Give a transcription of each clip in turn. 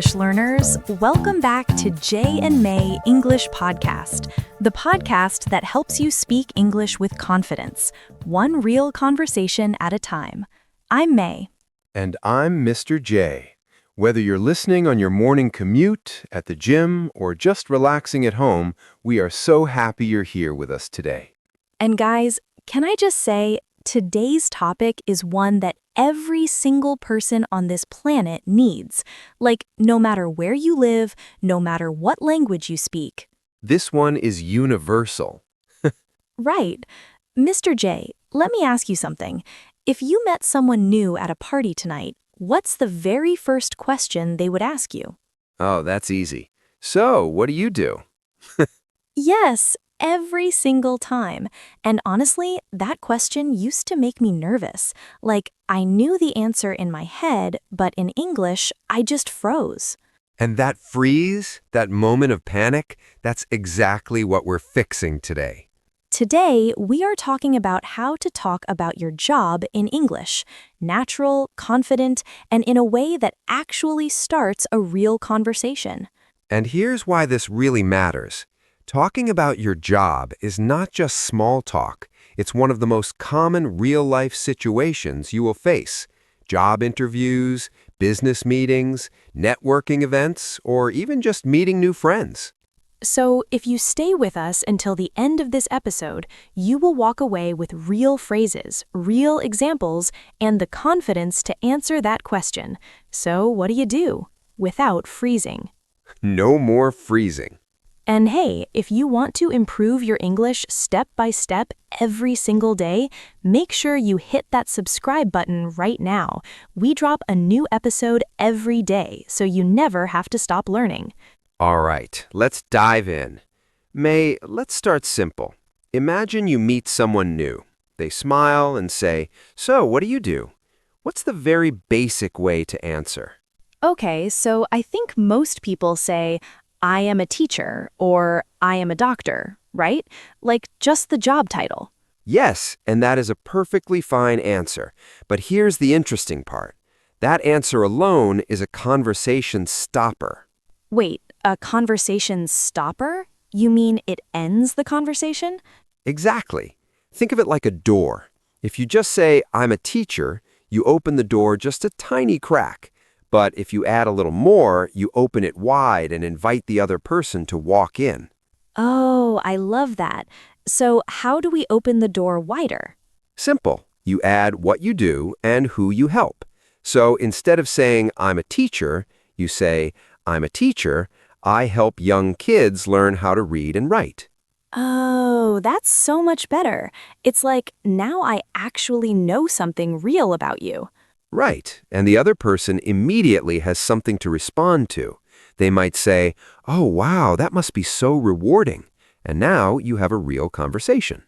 English learners. Welcome back to Jay and May English Podcast, the podcast that helps you speak English with confidence, one real conversation at a time. I'm May. And I'm Mr. J. Whether you're listening on your morning commute, at the gym, or just relaxing at home, we are so happy you're here with us today. And guys, can I just say, today's topic is one that every single person on this planet needs. Like, no matter where you live, no matter what language you speak. This one is universal. Right. Mr. J, let me ask you something. If you met someone new at a party tonight, what's the very first question they would ask you? Oh, that's easy. So, what do you do? Yes, every single time. And honestly, that question used to make me nervous. Like, I knew the answer in my head, but in English, I just froze. And that freeze, that moment of panic, that's exactly what we're fixing today. Today, we are talking about how to talk about your job in English. Natural, confident, and in a way that actually starts a real conversation. And here's why this really matters. Talking about your job is not just small talk. It's one of the most common real-life situations you will face. Job interviews, business meetings, networking events, or even just meeting new friends. So, if you stay with us until the end of this episode, you will walk away with real phrases, real examples, and the confidence to answer that question. So, what do you do without freezing? No more freezing. And hey, if you want to improve your English step by step every single day, make sure you hit that subscribe button right now. We drop a new episode every day, so you never have to stop learning. All right, let's dive in. May, let's start simple. Imagine you meet someone new. They smile and say, "So, what do you do?" What's the very basic way to answer? Okay, so I think most people say, I am a teacher, or I am a doctor, right? Like just the job title. Yes, and that is a perfectly fine answer. But here's the interesting part. That answer alone is a conversation stopper. Wait, a conversation stopper? You mean it ends the conversation? Exactly. Think of it like a door. If you just say, "I'm a teacher," you open the door just a tiny crack. But if you add a little more, you open it wide and invite the other person to walk in. Oh, I love that. So how do we open the door wider? Simple. You add what you do and who you help. So instead of saying, "I'm a teacher," you say, "I'm a teacher. I help young kids learn how to read and write." Oh, that's so much better. It's like now I actually know something real about you. Right, and the other person immediately has something to respond to. They might say, "Oh, wow, that must be so rewarding." And now you have a real conversation.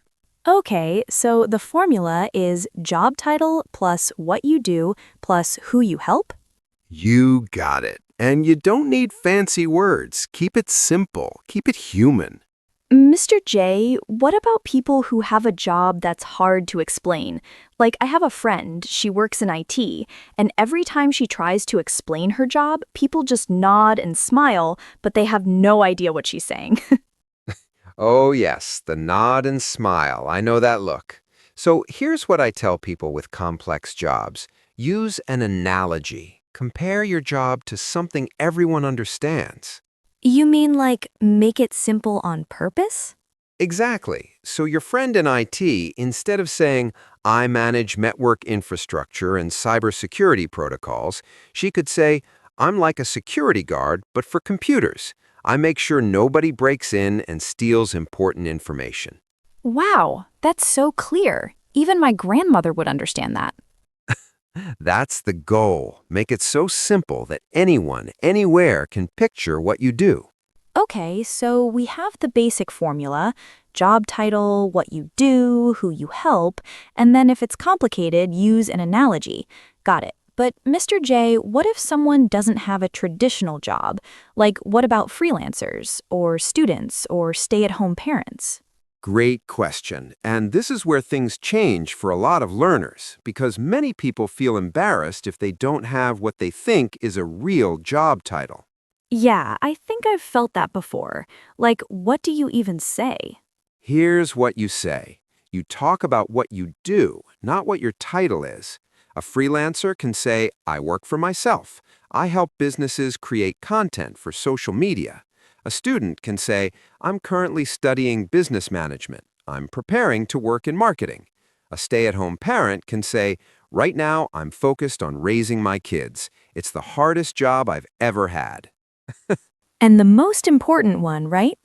Okay, so the formula is job title plus what you do plus who you help? You got it. And you don't need fancy words. Keep it simple. Keep it human. Mr. J, what about people who have a job that's hard to explain? Like, I have a friend, she works in IT, and every time she tries to explain her job, people just nod and smile, but they have no idea what she's saying. Oh, yes, the nod and smile. I know that look. So here's what I tell people with complex jobs. Use an analogy. Compare your job to something everyone understands. You mean like make it simple on purpose? Exactly. So your friend in IT, instead of saying, "I manage network infrastructure and cybersecurity protocols," she could say, "I'm like a security guard, but for computers. I make sure nobody breaks in and steals important information." Wow, that's so clear. Even my grandmother would understand that. That's the goal. Make it so simple that anyone, anywhere can picture what you do. Okay, so we have the basic formula, job title, what you do, who you help, and then if it's complicated, use an analogy. Got it. But Mr. J, what if someone doesn't have a traditional job? Like, what about freelancers, or students, or stay-at-home parents? Great question. And this is where things change for a lot of learners, because many people feel embarrassed if they don't have what they think is a real job title. Yeah, I think I've felt that before. Like, what do you even say? Here's what you say. You talk about what you do, not what your title is. A freelancer can say, I work for myself. I help businesses create content for social media. A student can say, I'm currently studying business management. I'm preparing to work in marketing. A stay-at-home parent can say, right now I'm focused on raising my kids. It's the hardest job I've ever had. And the most important one, right?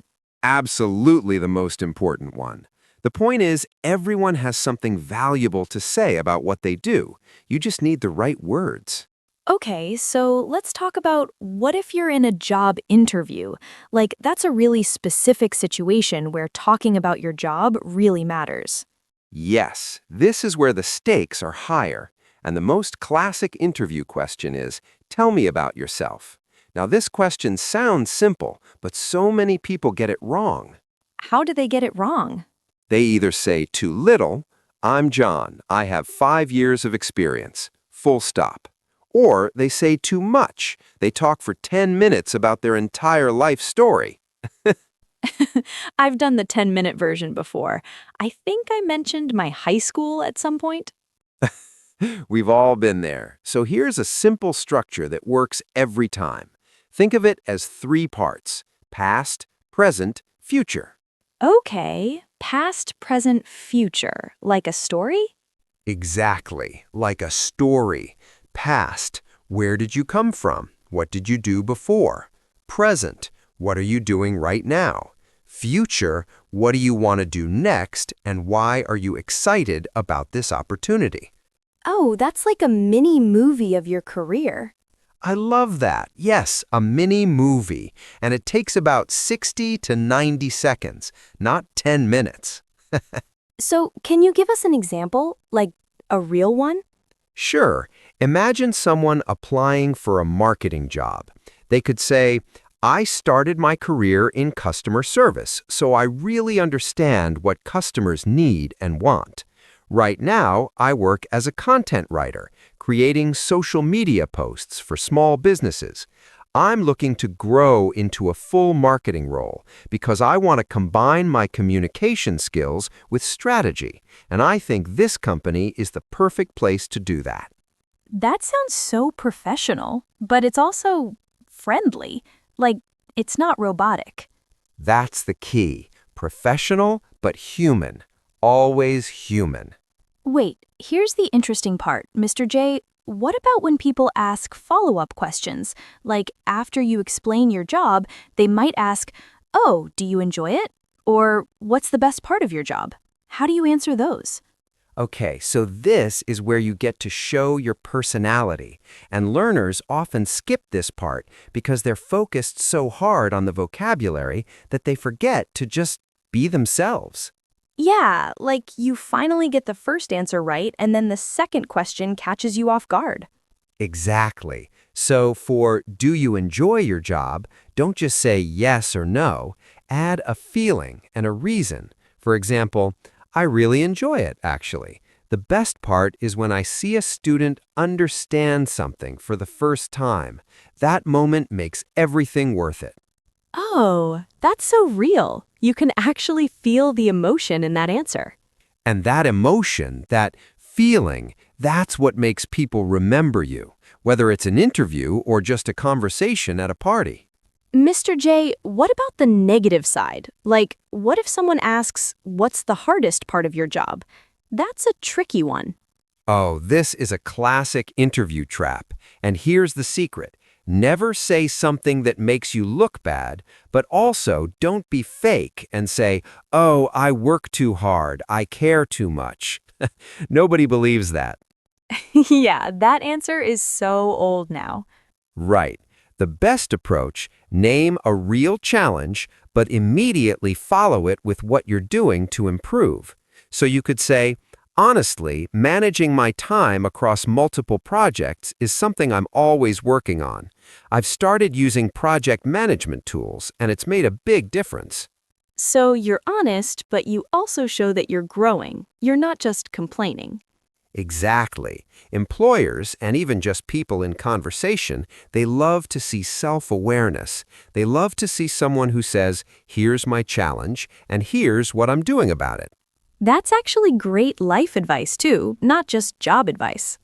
Absolutely the most important one. The point is, everyone has something valuable to say about what they do. You just need the right words. Okay, so let's talk about what if you're in a job interview? Like, that's a really specific situation where talking about your job really matters. Yes, this is where the stakes are higher. And the most classic interview question is, tell me about yourself. Now, this question sounds simple, but so many people get it wrong. How do they get it wrong? They either say too little, I'm John, I have 5 years of experience, full stop. Or they say too much, they talk for 10 minutes about their entire life story. I've done the 10-minute version before. I think I mentioned my high school at some point. We've all been there. So here's a simple structure that works every time. Think of it as 3 parts: past, present, future. Okay, past, present, future. Like a story? Exactly, like a story. Past, where did you come from? What did you do before? Present, what are you doing right now? Future, what do you want to do next, and why are you excited about this opportunity? Oh, that's like a mini movie of your career. I love that. Yes, a mini movie, and it takes about 60 to 90 seconds, not 10 minutes. So, can you give us an example? Like a real one? Sure, imagine someone applying for a marketing job. They could say, I started my career in customer service, so I really understand what customers need and want. Right now, I work as a content writer, creating social media posts for small businesses. I'm looking to grow into a full marketing role because I want to combine my communication skills with strategy, and I think this company is the perfect place to do that. That sounds so professional, but it's also friendly. Like, it's not robotic. That's the key. Professional, but human. Always human. Wait, here's the interesting part, Mr. J. What about when people ask follow-up questions? Like, after you explain your job, they might ask, oh, do you enjoy it? Or, what's the best part of your job? How do you answer those? Okay, so this is where you get to show your personality. And learners often skip this part because they're focused so hard on the vocabulary that they forget to just be themselves. Yeah, like you finally get the first answer right, and then the second question catches you off guard. Exactly. So for do you enjoy your job, don't just say yes or no. Add a feeling and a reason. For example, I really enjoy it, actually. The best part is when I see a student understand something for the first time. That moment makes everything worth it. Oh, that's so real. You can actually feel the emotion in that answer. And that emotion, that feeling, that's what makes people remember you, whether it's an interview or just a conversation at a party. Mr. J, what about the negative side? Like, what if someone asks, what's the hardest part of your job? That's a tricky one. Oh, this is a classic interview trap. And here's the secret. Never say something that makes you look bad, but also don't be fake and say, oh, I work too hard, I care too much. Nobody believes that. Yeah, that answer is so old now. Right. The best approach, name a real challenge, but immediately follow it with what you're doing to improve. So you could say, honestly, managing my time across multiple projects is something I'm always working on. I've started using project management tools, and it's made a big difference. So you're honest, but you also show that you're growing. You're not just complaining. Exactly. Employers, and even just people in conversation, they love to see self-awareness. They love to see someone who says, here's my challenge, and here's what I'm doing about it. That's actually great life advice, too, not just job advice.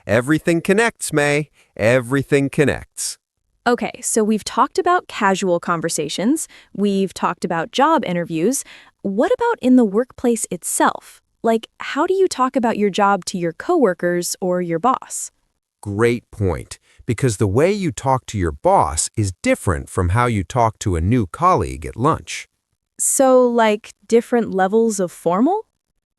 Everything connects, May. Everything connects. Okay, so we've talked about casual conversations, we've talked about job interviews. What about in the workplace itself? Like, how do you talk about your job to your coworkers or your boss? Great point, because the way you talk to your boss is different from how you talk to a new colleague at lunch. So, like, different levels of formal?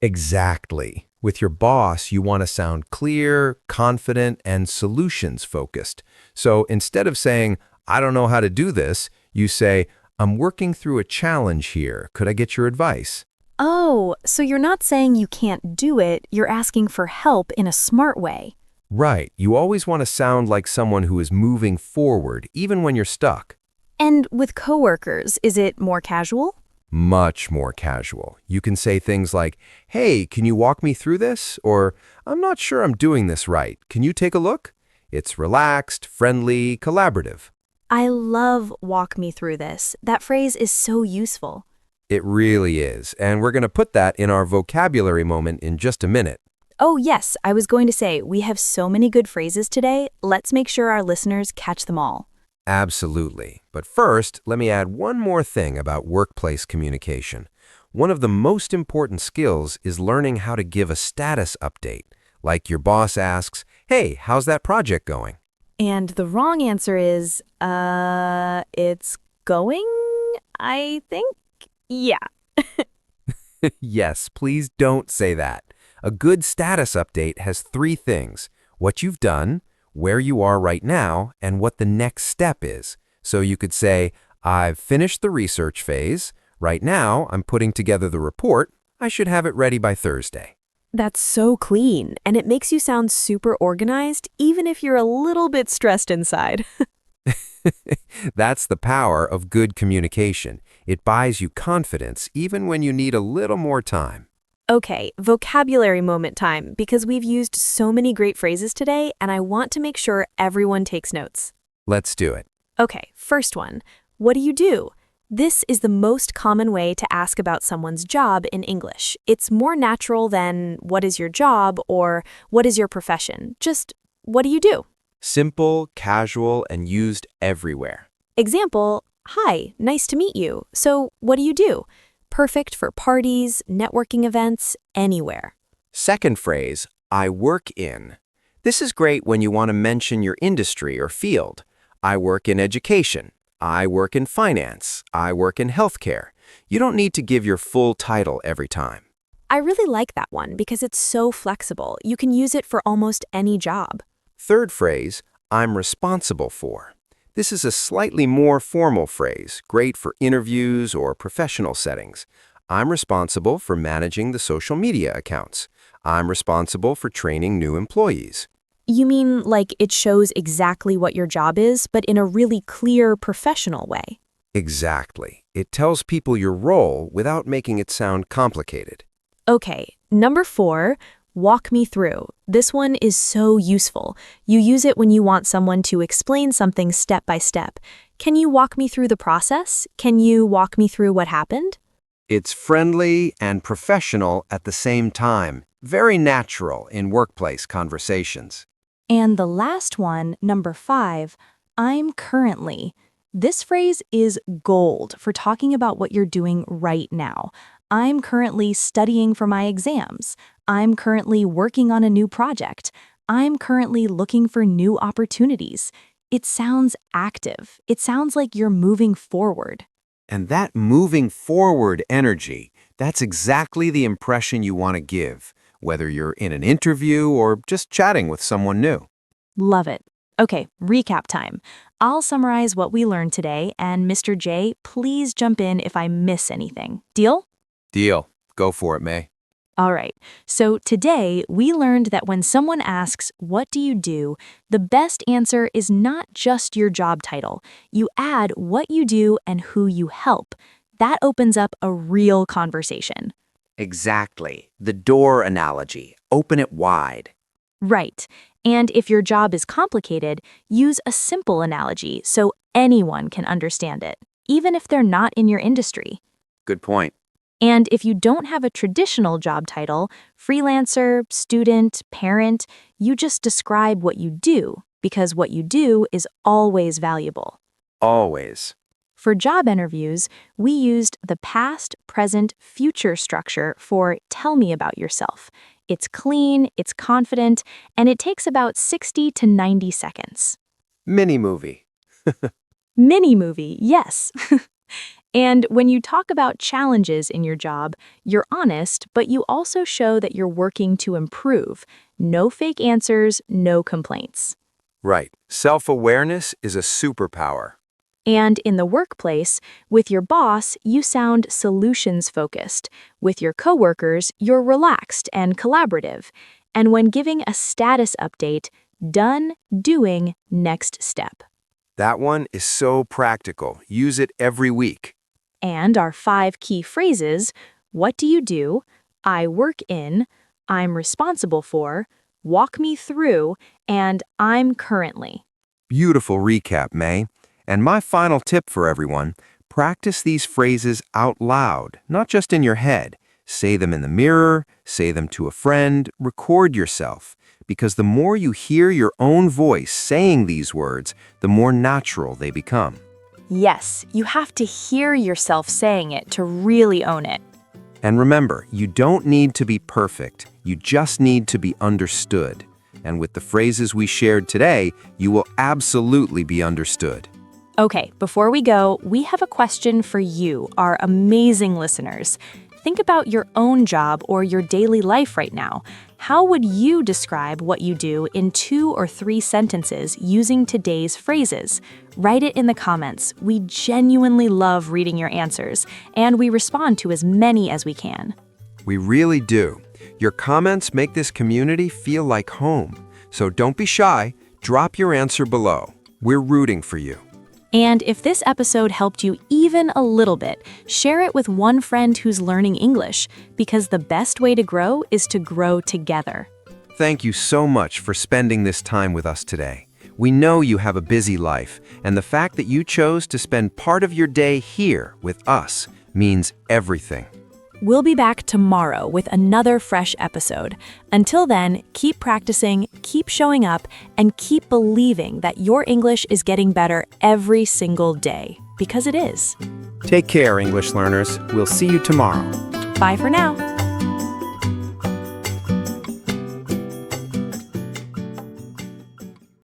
Exactly. With your boss, you want to sound clear, confident, and solutions-focused. So instead of saying, I don't know how to do this, you say, I'm working through a challenge here. Could I get your advice? Oh, so you're not saying you can't do it, you're asking for help in a smart way. Right. You always want to sound like someone who is moving forward, even when you're stuck. And with coworkers, is it more casual? Much more casual. You can say things like, hey, can you walk me through this? Or, I'm not sure I'm doing this right. Can you take a look? It's relaxed, friendly, collaborative. I love walk me through this. That phrase is so useful. It really is, and we're going to put that in our vocabulary moment in just a minute. Oh, yes, I was going to say, we have so many good phrases today. Let's make sure our listeners catch them all. Absolutely. But first, let me add one more thing about workplace communication. One of the most important skills is learning how to give a status update. Like your boss asks, hey, how's that project going? And the wrong answer is, it's going, I think? Yeah. Yes, please don't say that. A good status update has three things: what you've done, where you are right now, and what the next step is. So you could say, I've finished the research phase. Right now, I'm putting together the report. I should have it ready by Thursday. That's so clean, and it makes you sound super organized, even if you're a little bit stressed inside. That's the power of good communication. It buys you confidence even when you need a little more time. Okay, vocabulary moment time, because we've used so many great phrases today, and I want to make sure everyone takes notes. Let's do it. Okay, first one. What do you do? This is the most common way to ask about someone's job in English. It's more natural than what is your job or what is your profession. Just what do you do? Simple, casual, and used everywhere. Example, hi, nice to meet you. So what do you do? Perfect for parties, networking events, anywhere. Second phrase, I work in. This is great when you want to mention your industry or field. I work in education. I work in finance. I work in healthcare. You don't need to give your full title every time. I really like that one because it's so flexible. You can use it for almost any job. Third phrase, I'm responsible for. This is a slightly more formal phrase, great for interviews or professional settings. I'm responsible for managing the social media accounts. I'm responsible for training new employees. You mean like it shows exactly what your job is, but in a really clear, professional way? Exactly. It tells people your role without making it sound complicated. Okay, number 4, walk me through. This one is so useful. You use it when you want someone to explain something step by step. Can you walk me through the process? Can you walk me through what happened? It's friendly and professional at the same time, very natural in workplace conversations. And the last one, number 5, I'm currently. This phrase is gold for talking about what you're doing right now. I'm currently studying for my exams. I'm currently working on a new project. I'm currently looking for new opportunities. It sounds active. It sounds like you're moving forward. And that moving forward energy, that's exactly the impression you want to give, whether you're in an interview or just chatting with someone new. Love it. Okay, recap time. I'll summarize what we learned today, and Mr. J, please jump in if I miss anything. Deal? Deal. Go for it, May. All right, so today we learned that when someone asks, what do you do, the best answer is not just your job title. You add what you do and who you help. That opens up a real conversation. Exactly. The door analogy. Open it wide. Right. And if your job is complicated, use a simple analogy so anyone can understand it, even if they're not in your industry. Good point. And if you don't have a traditional job title, freelancer, student, parent, you just describe what you do, because what you do is always valuable. Always. For job interviews, we used the past, present, future structure for tell me about yourself. It's clean, it's confident, and it takes about 60 to 90 seconds. Mini movie. Mini movie, yes. And when you talk about challenges in your job, you're honest, but you also show that you're working to improve. No fake answers, no complaints. Right. Self-awareness is a superpower. And in the workplace, with your boss, you sound solutions-focused. With your coworkers, you're relaxed and collaborative. And when giving a status update, done, doing, next step. That one is so practical. Use it every week. And our 5 key phrases, what do you do, I work in, I'm responsible for, walk me through, and I'm currently. Beautiful recap, May. And my final tip for everyone, practice these phrases out loud, not just in your head. Say them in the mirror, say them to a friend, record yourself. Because the more you hear your own voice saying these words, the more natural they become. Yes, you have to hear yourself saying it to really own it. And remember, you don't need to be perfect. You just need to be understood. And with the phrases we shared today, you will absolutely be understood. Okay, before we go, we have a question for you, our amazing listeners. Think about your own job or your daily life right now. How would you describe what you do in 2 or 3 sentences using today's phrases? Write it in the comments. We genuinely love reading your answers, and we respond to as many as we can. We really do. Your comments make this community feel like home. So don't be shy. Drop your answer below. We're rooting for you. And if this episode helped you even a little bit, share it with one friend who's learning English, because the best way to grow is to grow together. Thank you so much for spending this time with us today. We know you have a busy life, and the fact that you chose to spend part of your day here with us means everything. We'll be back tomorrow with another fresh episode. Until then, keep practicing, keep showing up, and keep believing that your English is getting better every single day, because it is. Take care, English learners. We'll see you tomorrow. Bye for now.